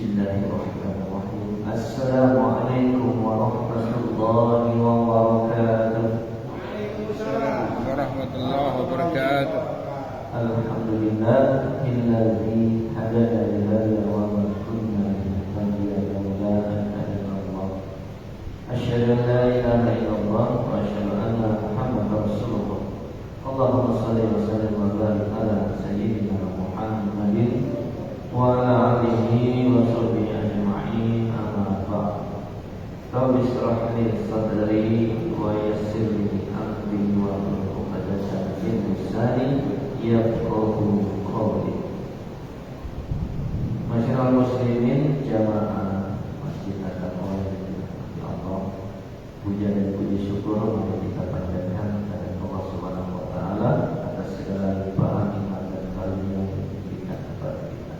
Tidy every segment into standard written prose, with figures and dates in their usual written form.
Bismillahirrahmanirrahim. Assalamualaikum warahmatullahi wabarakatuh. Waalaikumsalam warahmatullahi wabarakatuh. Alhamdulillah illadzi hadana li hadza wa ma kunna linahtadiya laula an hadana Allah. Asyhadu an la ilaha illallah wa asyhadu anna Muhammadar Rasulullah. Allahumma shalli wa sallim wa barik ala sayyidina Muhammadin wa ala alihi wa sahbihi ajma'in, amma ba'd. Rabbi shrah li sadri wa yassir li amri wa hlul 'uqdatam min lisani yafqahu qawli. Masyaallah muslimin jamaah Masjid At-Taqwa, ya Allah, puja dan puji syukur mari kita panjatkan kepada Allah Subhanahu wa taala atas segala limpahan nikmat dan karunia yang diberikan kepada kita.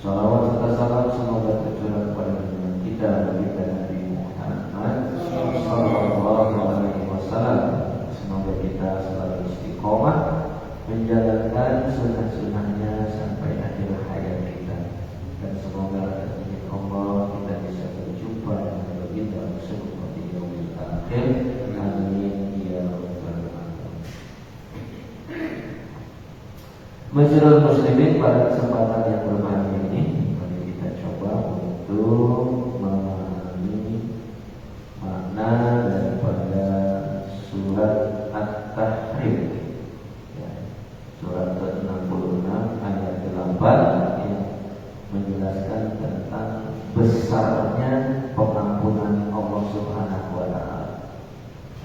Salawat serta salam semoga tercurah kepada junjungan kita Nabi Muhammad sallallahu alaihi wasallam. Semoga kita selalu istiqomah menjalankan sunnah-sunnahnya sampai akhir hayat kita, dan semoga izin Allah kita bisa berjumpa dengan baginda Rasulullah di yaumil akhir. Amin ya rabbal alamin. Masyaallah muslimin, pada kesempatan yang berbahagia ini mari kita coba untuk memahami makna daripada surat At-Tahrim, ya, surat ke-66 ayat 8 yang menjelaskan tentang besarnya pengampunan Allah Subhanahu wa taala.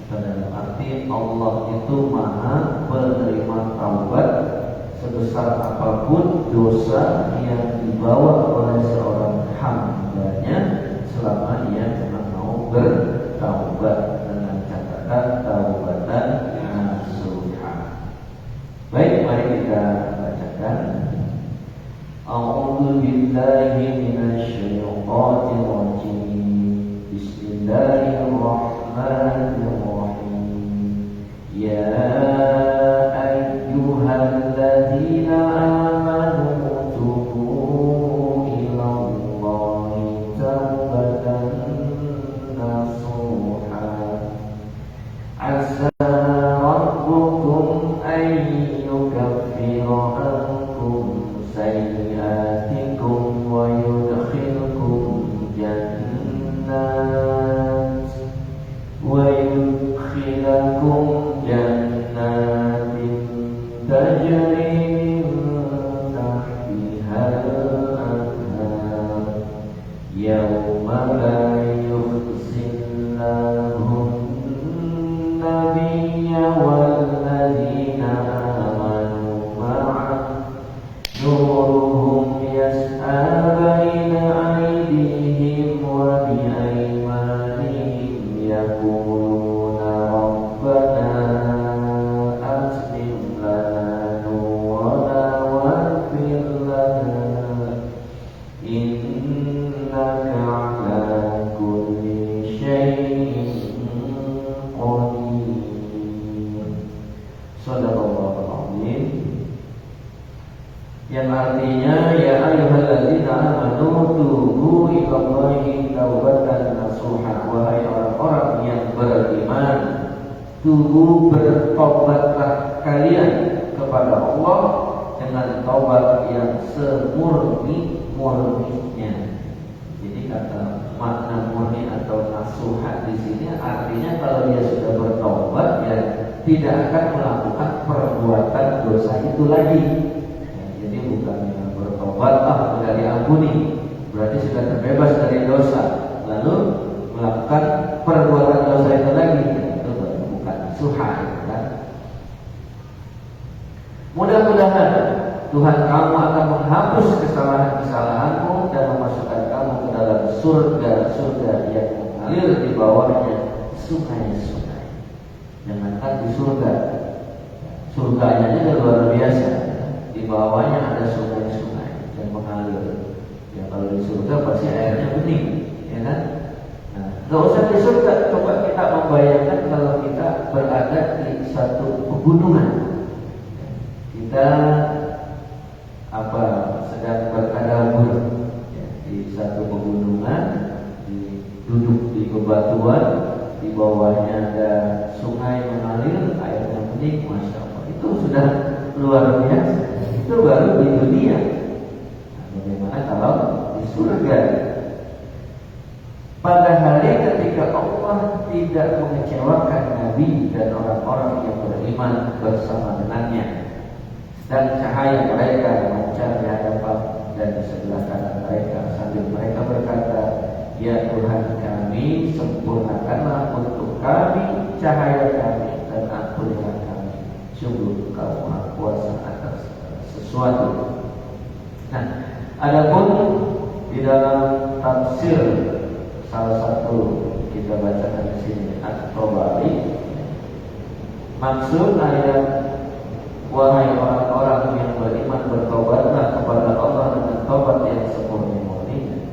Dalam arti Allah itu Maha penerima taubat sebesar apapun dosa yang dibawa oleh seorang hambanya selama ia memang mau bertaubat dengan catatan taubatan nasuha. Baik, mari kita bacakan. A'udzu billahi minasy syaithanir rajim. Bismillahirrahmanirrahim. Ya ayyuhalladzina amanu tubu ilallahi taubatan nasuha. Asa rabbukum an yukaffira ankum sayyi'atikum wa yudkhilkum jannat tajri min tahtiha al-anhar yawma la yukhzillahu an-nabiyya wal-ladhina amanu ma'ah nuruhum yas'a baina aydihim wa bi aymanihim yaquluna rabbana aslim lana nurana waghfir lana innaka ala kulli syai'in qadir. Shadaqallahul Azim. Yang artinya ya ayyuhalladzina amanu tubu ilallahi taubatan nasuha. Wahai orang-orang yang beriman, tubu bertobatlah kalian kepada Allah dengan taubat yang semurni-murninya. Jadi kata makna murni atau nasuha di sini artinya kalau dia sudah bertobat ya tidak akan melakukan perbuatan dosa itu lagi. Jadi bukannya bertobat sudah diampuni, berarti sudah terbebas dari dosa, lalu melakukan perbuatan dosa itu lagi, itu bukan suha, kan? Mudah-mudahan Tuhan kamu akan menghapus kesalahan-kesalahanmu dan memasukkan kamu ke dalam surga-surga yang mengalir di bawahnya sungai-sungai. Jangankan di surga, surganya juga luar biasa. Di bawahnya ada sungai-sungai yang mengalir. Ya kalau di surga pasti airnya bening, ya kan? Nah, nggak usah di surga, coba kita membayangkan kalau kita berada di satu pegunungan. Kita sedang berkadabur ya, di satu pegunungan, duduk di bebatuan, di bawahnya ada sungai mengalir, airnya bening, masya Allah. Itu sudah luar biasa. Itu baru di dunia. Nah, bagaimana kalau di surga? Pada hari ketika Allah tidak mengecewakan Nabi dan orang-orang yang beriman bersama dengannya, dan cahaya mereka memancar di hadapan dan di sebelah kanan mereka sambil mereka berkata, ya Tuhan kami, sempurnakanlah untuk kami cahaya kami dan ampunilah kami. Sungguh Engkau Maha Kuasa atas sesuatu. Nah, adapun di dalam tafsir salah satu kita bacakan di sini At-Tabari, maksud ayat wahai orang-orang yang beriman bertobatlah kepada Allah dengan tobat yang semurni-murninya.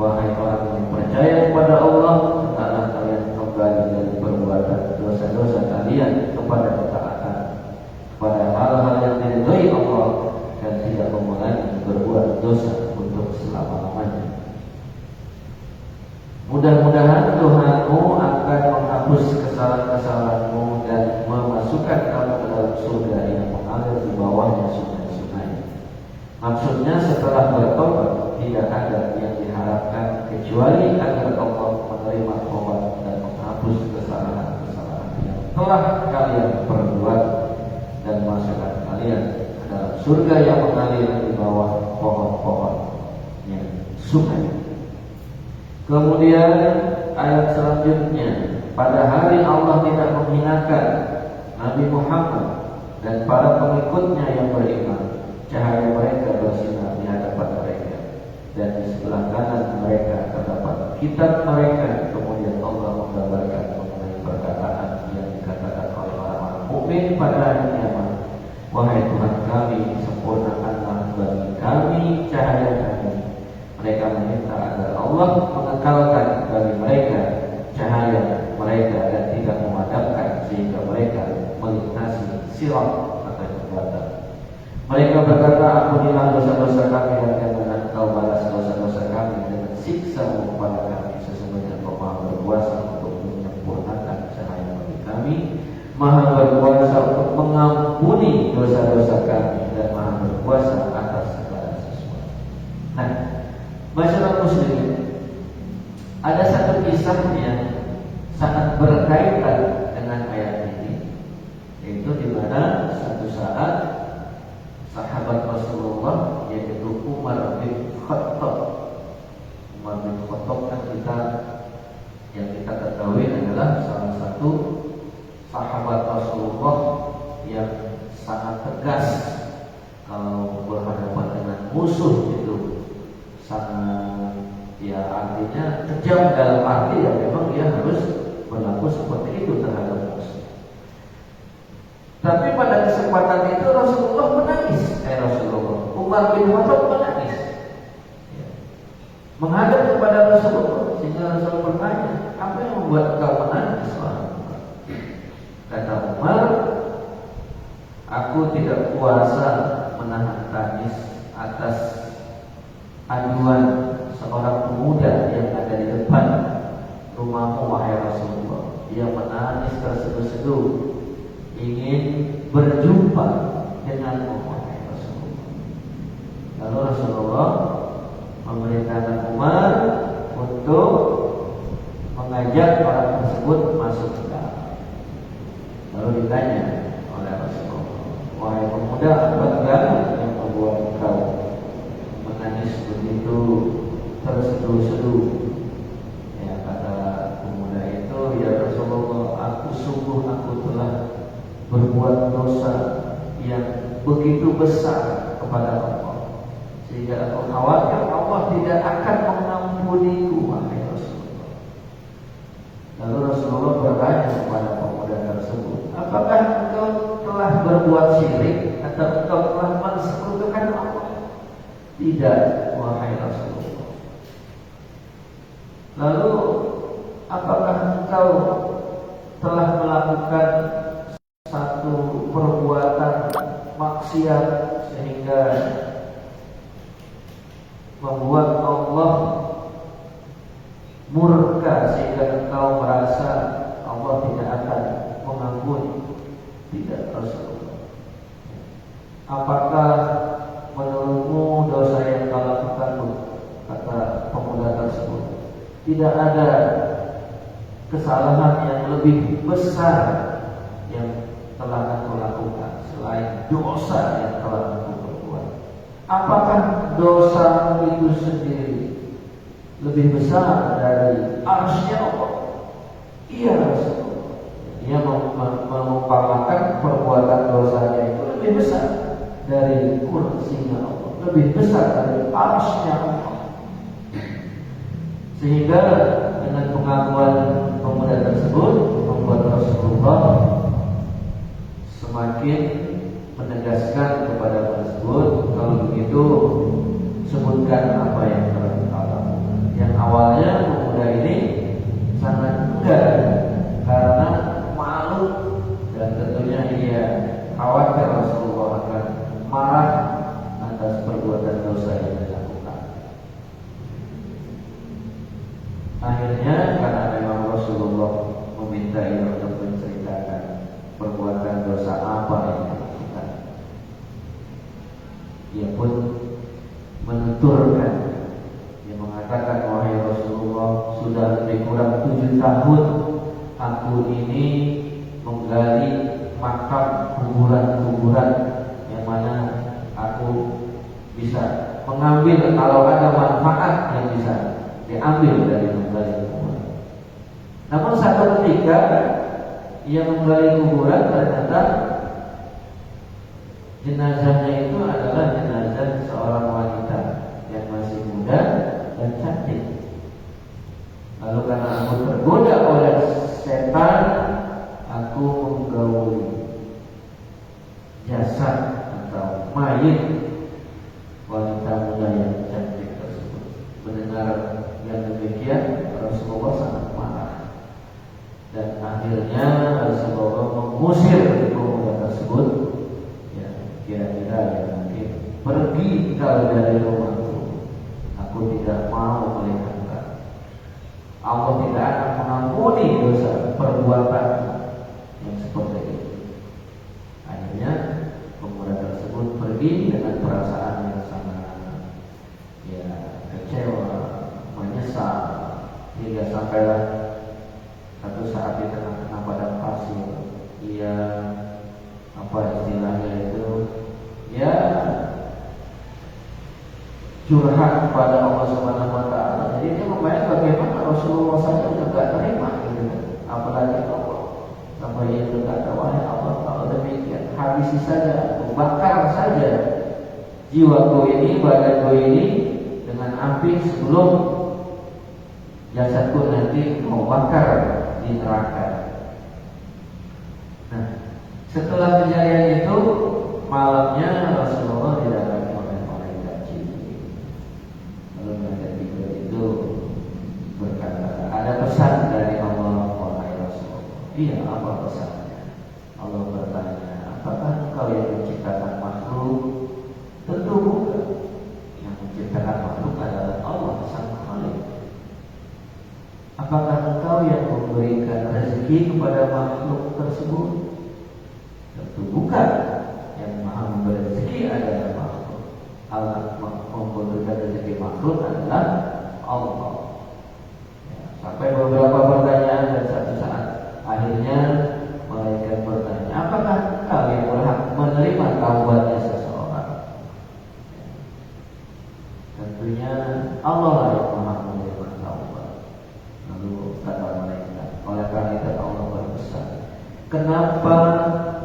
Wahai orang yang percaya kepada Allah, hendaklah kalian kembali dari perbuatan dosa-dosa kalian kepada ketaatan, kepada hal-hal yang diridhai Allah dan tidak mengulangi berbuat dosa untuk selama-lamanya. Mudah-mudahan Tuhanmu akan menghapus kesalahan-kesalahanmu dan memasukkan kamu ke dalam surga yang mengalir di bawahnya sungai-sungai. Maksudnya setelah bertobat tidak ada yang diharapkan kecuali agar Allah menerima tobat dan menghapus kesalahan-kesalahan yang telah kalian perbuat dan masukkan kalian ke dalam surga yang mengalir di bawah pohon-pohonnya sungai. Kemudian ayat selanjutnya, pada hari Allah tidak menghinakan Nabi Muhammad dan para pengikutnya yang beriman. Cahaya mereka bersinar di hadapan mereka dan di sebelah kanan mereka terdapat kitab mereka. Kemudian Allah menggambarkan mengenai perkataan yang dikatakan oleh orang-orang mukmin pada hari kiamat, wahai Tuhan kami, sempurnakanlah bagi kami cahaya kami. Mereka meminta agar Allah mengekalkan bagi mereka cahaya mereka dan tidak memadamkan sehingga mereka melintasi sirat atau jembatan. Mereka berkata, ampunilah dosa-dosa kami dan jangan Engkau balas dosa-dosa kami dengan siksa-Mu kepada kami. Sesungguhnya Engkau Maha berkuasa untuk menyempurnakan cahaya bagi kami, Maha berkuasa untuk mengampuni dosa-dosa kami, dan Maha berkuasa atas segala sesuatu. Nah, masyarakat muslimin, ada satu kisah yang sangat berkaitan dengan ayat ini, yaitu di mana satu saat sahabat Rasulullah yaitu Umar bin Khattab. Umar bin Khattab kan yang kita ketahui adalah salah satu sahabat Rasulullah yang sangat tegas kalau berhadapan dengan musuh itu. Sangat, ya artinya kejam dalam arti yang memang dia harus berlaku seperti itu terhadap musuh. Tapi pada kesempatan itu Rasulullah menangis. Umar bin Khattab menangis, ya, menghadap kepada Rasulullah sehingga Rasulullah bertanya, apa yang membuat engkau menangis? Kata Umar, Aku tidak kuasa menahan tangis atas aduan seorang pemuda yang ada di depan rumahmu, wahai Rasulullah. Dia menangis terseduh-seduh ingin berjumpa denganmu, wahai Rasulullah. Lalu Rasulullah memerintahkan Umar untuk mengajak orang tersebut masuk ke dalam. Lalu ditanya oleh Rasulullah, wahai pemuda, apa yang membuat engkau menangis begitu terseduh-seduh? Ya, kata pemuda itu, ya Rasulullah, aku telah berbuat dosa yang begitu besar kepada Allah, sehingga aku khawatir Allah tidak akan mengampuniku, wahai Rasulullah. Lalu Rasulullah bertanya kepada pemuda tersebut, apakah engkau telah berbuat syirik atau engkau telah mensekutukan Allah? Tidak, wahai Rasulullah. Lalu apakah engkau telah melakukan satu perbuatan maksiat sehingga membuat Allah murka sehingga engkau merasa Allah tidak akan mengampuni? Tidak, Rasulullah. Apakah menurutmu dosa yang kau lakukan, kata pemuda tersebut, tidak ada kesalahan yang lebih besar yang telah aku lakukan selain dosa yang telah aku perbuat? Apakah dosa itu sendiri lebih besar dari arsy-Nya Allah? Iya, Rasulullah. Dia mengumpamakan perbuatan dosanya itu lebih besar dari kursinya Allah, lebih besar dari arsy-Nya Allah. Sehingga dengan pengakuan pemuda tersebut membuat Rasulullah semakin menegaskan kepada tersebut, kalau begitu sebutkan apa yang telah kau lakukan. Yang awalnya pemuda ini sangat enggan karena malu dan tentunya dia khawatir Rasulullah akan marah atas perbuatan dosa yang dilakukan. Akhirnya karena memang Rasulullah meminta ia untuk menceritakan perbuatan dosa apa yang dilakukan, ia pun menuturkan. Dia mengatakan, wahai Rasulullah, sudah lebih kurang 7 tahun aku ini menggali makam kuburan-kuburan yang mana aku bisa mengambil kalau ada manfaat yang bisa diambil dari menggali kuburan. Namun satu ketika ia menggali kuburan, ternyata jenazahnya itu adalah jenazah seorang wanita yang masih muda dan cantik. Lalu karena aku tergoda oleh setan, aku menggauli jasad atau mayit wanita muda yang cantik tersebut. Mendengar yang demikian, Rasulullah sangat marah. Dan akhirnya Rasulullah mengusir pemuda tersebut. Ya, kira-kira ya mungkin, pergi kau dari rumahku, aku tidak mau melihat kau. Allah tidak akan mengampuni dosa perbuatan yang seperti itu. Akhirnya pemuda tersebut pergi dengan perasaan yang sangat kecewa, menyesal, hingga sampailah satu saat di tengah-tengah padang pasir, ia istilahnya itu, curhat kepada Allah Subhanahu wa taala. Jadi dia membayangkan bagaimana Rasulullah saja sudah tidak terima gitu, apalagi Allah. Sampai ia berkata, wahai Allah, kalau demikian habisi saja, bakar saja jiwaku ini, badanku ini dengan api sebelum jasadku nanti mau bakar di neraka. Nah, setelah kejadian itu, malamnya Rasulullah didatangi oleh malaikat Jibril. Lalu malaikat Jibril itu berkata, ada pesan dari Allah, wahai Rasulullah. Iya, apa pesannya? Allah bertanya, apakah engkau yang memberikan rezeki kepada makhluk tersebut? Tentu bukan. Yang maha memberi rezeki adalah makhluk. Allah memberikan rezeki makhluk adalah Allah. Ya, sampai beberapa pertanyaan dan satu saat akhirnya malaikat bertanya, apakah kau yang berhak menerima taubatnya seseorang? Ya, tentunya Allah lah yang maha menerima taubat. Lalu kata malaikat, oleh karena itu Allah berpesan, kenapa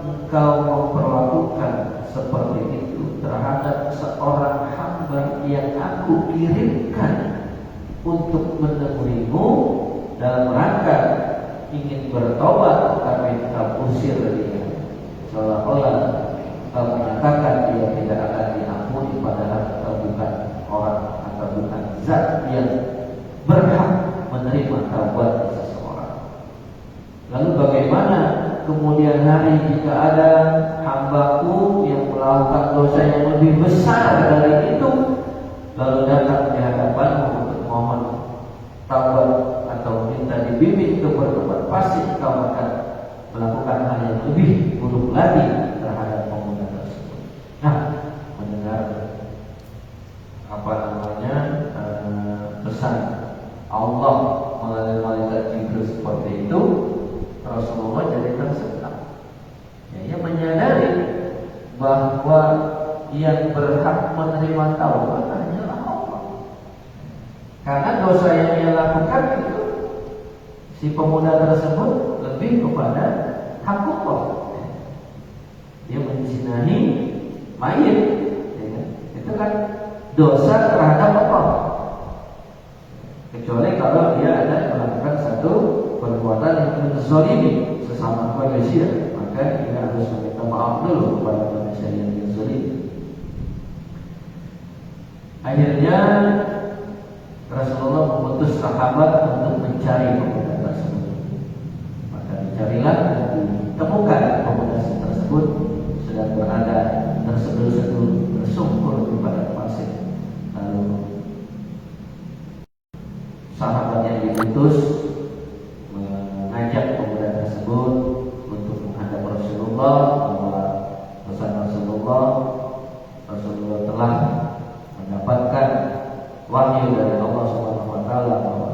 engkau memperlakukan seperti itu terhadap seorang hamba yang aku kirimkan untuk menemuimu dalam rangka ingin bertobat, tapi engkau usir dia, seolah-olah engkau menyatakan dia tidak akan diampuni, padahal engkau bukan orang atau bukan zat yang berhak menerima taubat seseorang. Lalu bagaimana kemudian hari jika ada hambaku yang melakukan dosa yang lebih besar dari itu, lalu datang di hadapanmu untuk mohon taubat atau minta dibimbing ke bertobat, pasti engkau akan melakukan hal yang lebih buruk lagi terhadap pemuda tersebut. Nah, mendengar pesan Allah melalui malaikat Jibril seperti itu, Rasulullah jadi tersentak. Ya, ia menyadari bahwa yang berhak menerima taubat hanyalah Allah. Karena dosa yang ia lakukan itu, si pemuda tersebut lebih kepada hak Allah. Dia menzinahi mayit, ya kan? Itu kan dosa terhadap Allah. Kecuali kalau dia ada melakukan satu perbuatan yang menzalimi sesama manusia, maka dia harus meminta maaf dulu kepada manusia yang dizalimi. Akhirnya Rasulullah mengutus sahabat untuk mencari pemuda tersebut. Maka dicarilah dan ditemukan pemuda tersebut sedang berada terseduh-seduh tersungkur di padang pasir. Lalu sahabat yang diutus mengajak pemuda tersebut untuk menghadap Rasulullah, bahwa pesan Rasulullah telah mendapatkan wahyu dari Allah Subhanahu wa taala bahwa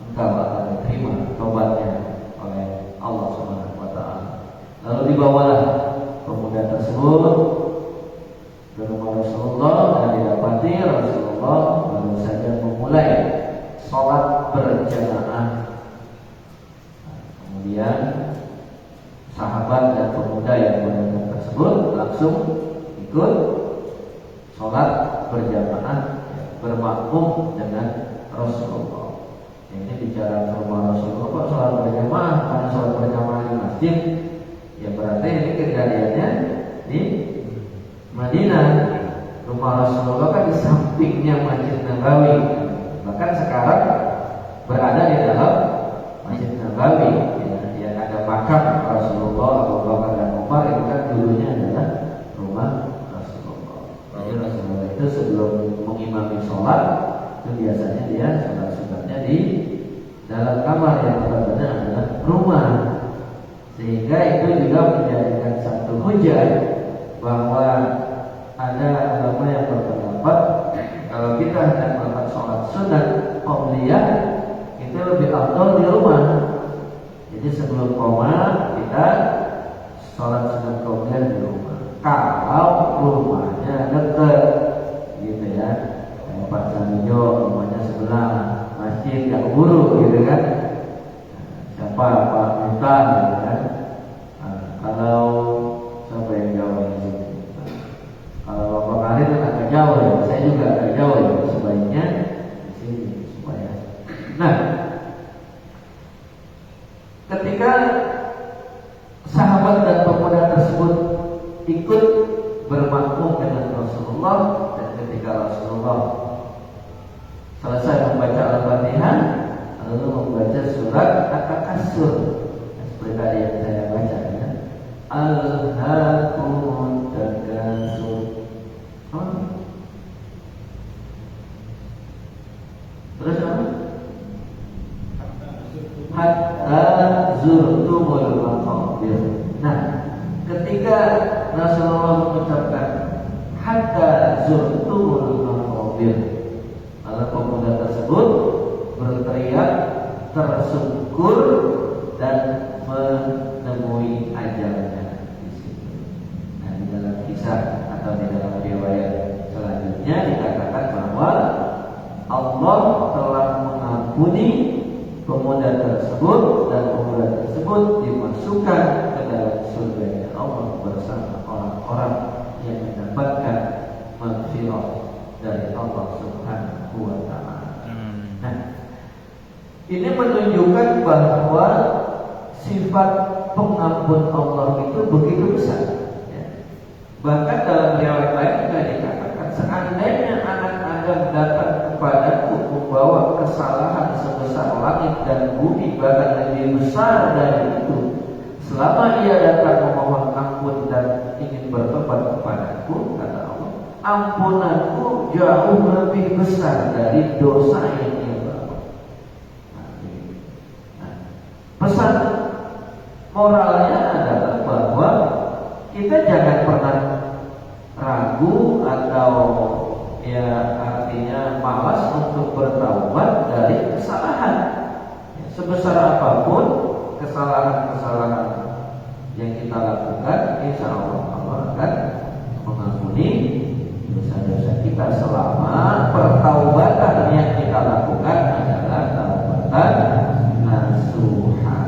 engkau akan diterima taubatnya oleh Allah Subhanahu wa taala. Lalu dibawalah pemuda tersebut ke rumah Rasulullah dan didapati Rasulullah baru saja memulai sholat berjamaah. Kemudian sahabat dan pemuda yang berjamaah tersebut langsung ikut sholat berjamaah, bermakmum dengan Rasulullah. Ini bicara ke rumah Rasulullah, kok sholat berjamaah? Karena sholat berjamaah di masjid, ya berarti ini kejadiannya di Madinah. Rumah Rasulullah kan di sampingnya Masjid Nabawi. Bahkan sekarang berada di dalam Masjid Nabawi, ya, ada makam Rasulullah, Abu Bakar dan Umar. Itu kan dulunya adalah rumah Rasulullah. Jadi Rasulullah itu sebelum mengimami sholat itu biasanya dia sholat sunatnya di dalam kamar yang tepatnya adalah rumah. Sehingga itu juga menjadikan satu hujah bahwa ada ulama yang berpendapat kalau kita hendak melakukan sholat sunat qobliyah itu lebih afdal di rumah. Jadi sebelum qomat kita sholat sunat qobliyah di rumah. Kalau rumahnya dekat, gitu ya, kayak Pak Samijo rumahnya sebelah masjid yang buru, gitu kan. Siapa Pak Mitan, gitu kan. Kalau siapa yang jauh di sini? Kalau Bapak Karim kan agak jauh ya, saya juga agak jauh ya. Sebaiknya di sini supaya. Nah, ketika sahabat dan pemuda tersebut ikut bermakmum dengan Rasulullah, dan ketika Rasulullah selesai membaca Al-Fatihah, lalu membaca surat At-Takatsur seperti tadi yang saya baca, ya. Alhaakumut takatsur. Terus apa? Hatta ketika Rasulullah mengucapkan hatta zurtumul maqabir, maka pemuda tersebut berteriak tersungkur dan menemui ajalnya di situ. Nah, di dalam kisah atau di dalam riwayat selanjutnya dikatakan bahwa Allah telah mengampuni pemuda tersebut dan pemuda tersebut dimasukkan ke dalam surga Allah bersama orang-orang yang mendapatkan maghfirah dari Allah Subhanahu wa taala. Nah, ini menunjukkan bahwa sifat pengampun Allah itu begitu besar. Ya. Bahkan dalam riwayat lain juga dikatakan, seandainya anak Adam datang kepadaku membawa kesalahan sebesar langit dan bumi, bahkan lebih besar dari itu, selama ia datang memohon ampun dan ingin bertobat kepadaku, kata Allah, ampunanku jauh lebih besar dari dosa yang ia bawa. Nah, pesan moralnya adalah bahwa kita jangan pernah ragu atau ya artinya malas untuk bertaubat dari kesalahan. Sebesar apapun kesalahan-kesalahan yang kita lakukan, insya Allah Allah akan mengampuni dosa-dosa kita selama pertaubatan yang kita lakukan adalah taubatan nasuha.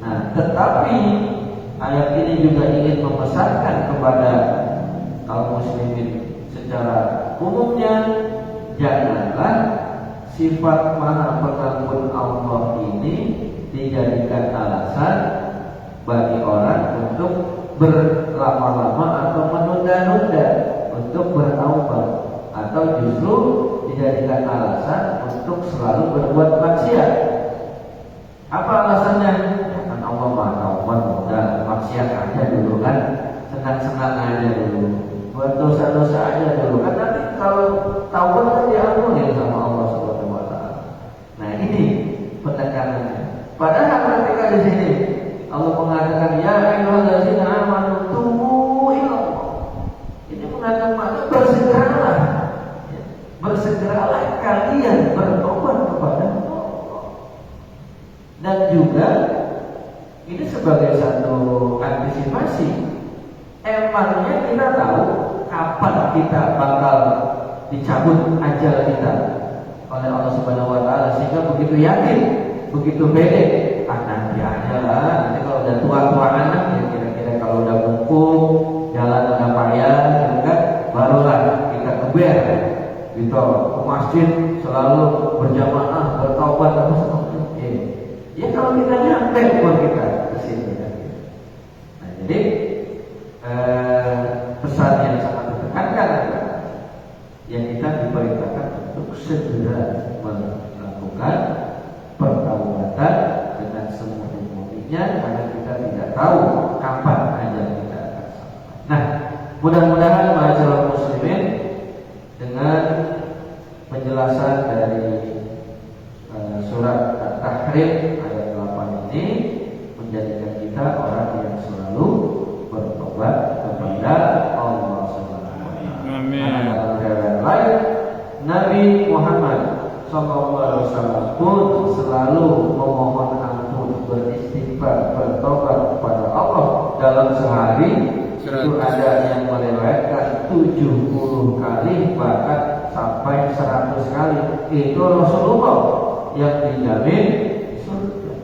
Nah, tetapi ayat ini juga ingin memesankan kepada kaum muslimin secara umumnya, janganlah sifat maha pengampun Allah ini dijadikan alasan bagi orang untuk berlama-lama atau menunda-nunda untuk bertaubat, atau justru dijadikan alasan untuk selalu berbuat maksiat. Apa alasannya? Ya kan Allah maha taubat, udah maksiat aja dulu kan, senang-senang aja dulu, buat dosa-dosa aja dulu kan, nanti kalau taubat kan diampuni sama Allah Subhanahu wa taala. Nah, ini penekanannya. Padahal ketika di sini Allah mengatakan ya ayyuhallazina amanu tubu ilallah, ini mengandung makna bersegeralah, ya, bersegeralah kalian bertobat kepada Allah. Dan juga ini sebagai satu antisipasi. Emangnya kita tahu kapan kita bakal dicabut ajal kita oleh Allah Subhanahu wa taala sehingga begitu yakin, begitu pede, nanti aja lah, nanti kalau udah tua-tua anak ya, kira-kira kalau udah mumpung, jalan udah payah, gitu kan, barulah kita keber gitu, ke masjid selalu berjamaah, bertaubat apa semua. Ya kalau kita nyampe buat kita ke sini kan. Nah, jadi pesan yang sangat ditekankan adalah yang kita diperintahkan untuk segera melakukan pertaubatan dengan semua-muanya, karena kita tidak tahu kapan ajal kita akan sampai. Nah, mudah-mudahan ma'asyiral muslimin dengan penjelasan dari surat At-Tahrim ayat 8 ini menjadikan kita orang yang selalu bertobat kepada Allah Subhanahu wa taala. Amin. Dalam riwayat lain, Nabi Muhammad SAW pun selalu memohon ampun, beristighfar, bertobat kepada Allah dalam sehari. Itu ada yang meriwayatkan 70 kali, bahkan sampai 100 kali. Itu Rasulullah yang dijamin surga.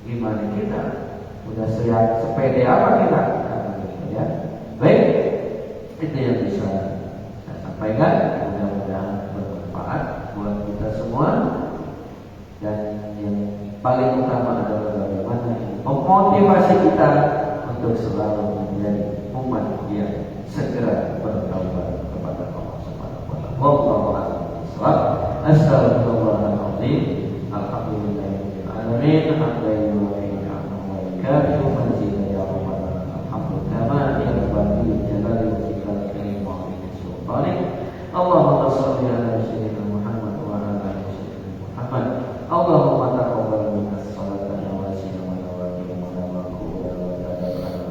Gimana kita? Udah sepede apa kita? Ya. Baik, itu yang bisa saya sampaikan. Mudah-mudahan bermanfaat buat kita semua. Dan yang paling utama adalah bagaimana memotivasi kita untuk selalu menjadi umat yang segera bertaubat kepada Allah Subhanahu wa taala. Wallahu a'lam bishawab. Astagfirullahaladzim. Alhamdulillahirabbil alamin. Alhamdulillah wa yakatu majidah ya rabbana. Alhamdulillah ya rabbil jalali wal ikram karim wa sultanik. Allahumma shalli ala sayyidina Muhammad wa ala ali sayyidina Muhammad. Allahumma taqabbal minna as-salata wa siyama wa qiyama wa qiyama wa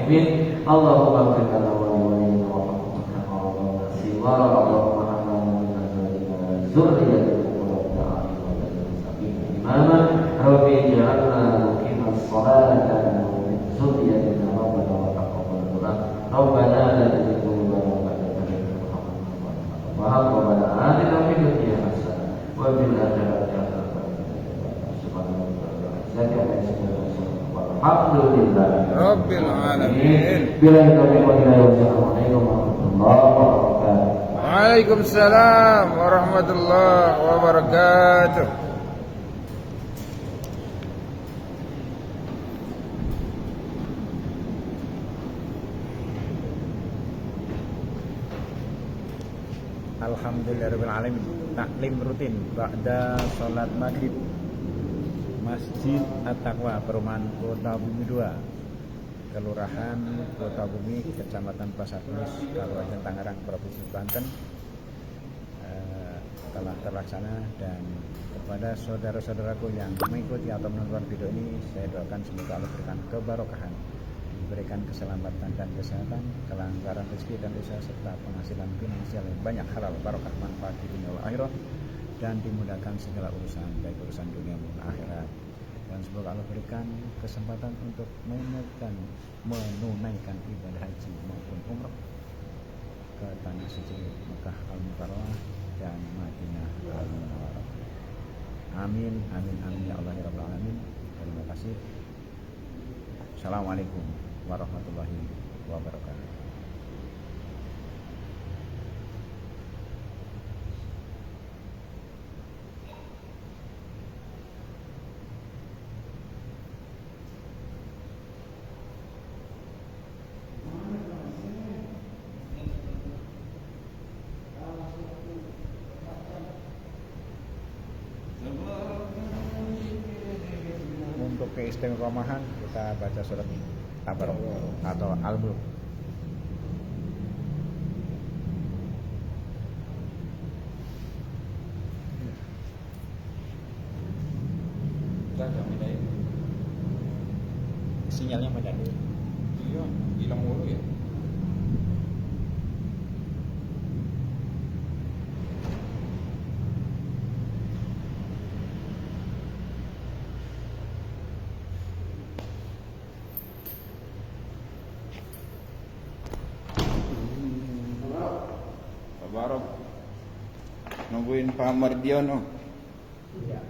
muslimin. Allahumma ighfir lana wa li walidina wa rahmana kama rabbana shighara. Allahumma hab lana min azwajina wa dhurriyyatina qurrata a'yun waj'alna lil-muttaqina imama. Rabbi ij'alna muqimas sholati wa min dhurriyyatina rabbana wa taqabbal du'a. Rabbana la tuzigh qulubana ba'da idh hadaytana wa hab lana atina fid dunya hasanah wa fil akhirati hasanah. Alhamdulillah Rabbil alamin. Bila taufiq wa hidayah. Wassalamualaikum warahmatullahi wabarakatuh. Waalaikumsalam warahmatullahi wabarakatuh. Alhamdulillahirrahmanirrahim. Taklim rutin ba'da sholat maghrib Masjid At-Taqwa Perumahan Kota Bumi 2, Kelurahan Kota Bumi, Kecamatan Pasar Kemis, Kabupaten Tangerang, Provinsi Banten, telah terlaksana. Dan kepada saudara-saudaraku yang mengikuti atau menonton video ini, saya doakan semoga Allah berikan keberkahan, diberikan keselamatan dan kesehatan, kelancaran rezeki dan usaha, serta penghasilan finansial yang banyak, halal, barokah, manfaat di dunia wal akhirat, dan dimudahkan segala urusan, baik urusan dunia maupun akhirat. Dan semoga Allah berikan kesempatan untuk menunaikan ibadah haji maupun umrah ke tanah suci Mekah Al-Mukarramah dan Madinah Al-Munawwarah. Amin, amin, amin ya Allah ya Rabbal alamin. Terima kasih. Assalamualaikum warahmatullahi wabarakatuh. Untuk keistiqomahan kita baca surat Tabarok atau Al-Mulk. Sinyalnya mana? Iya, hilang mulu ya. Barok nungguin Pak Mardiono. Ya.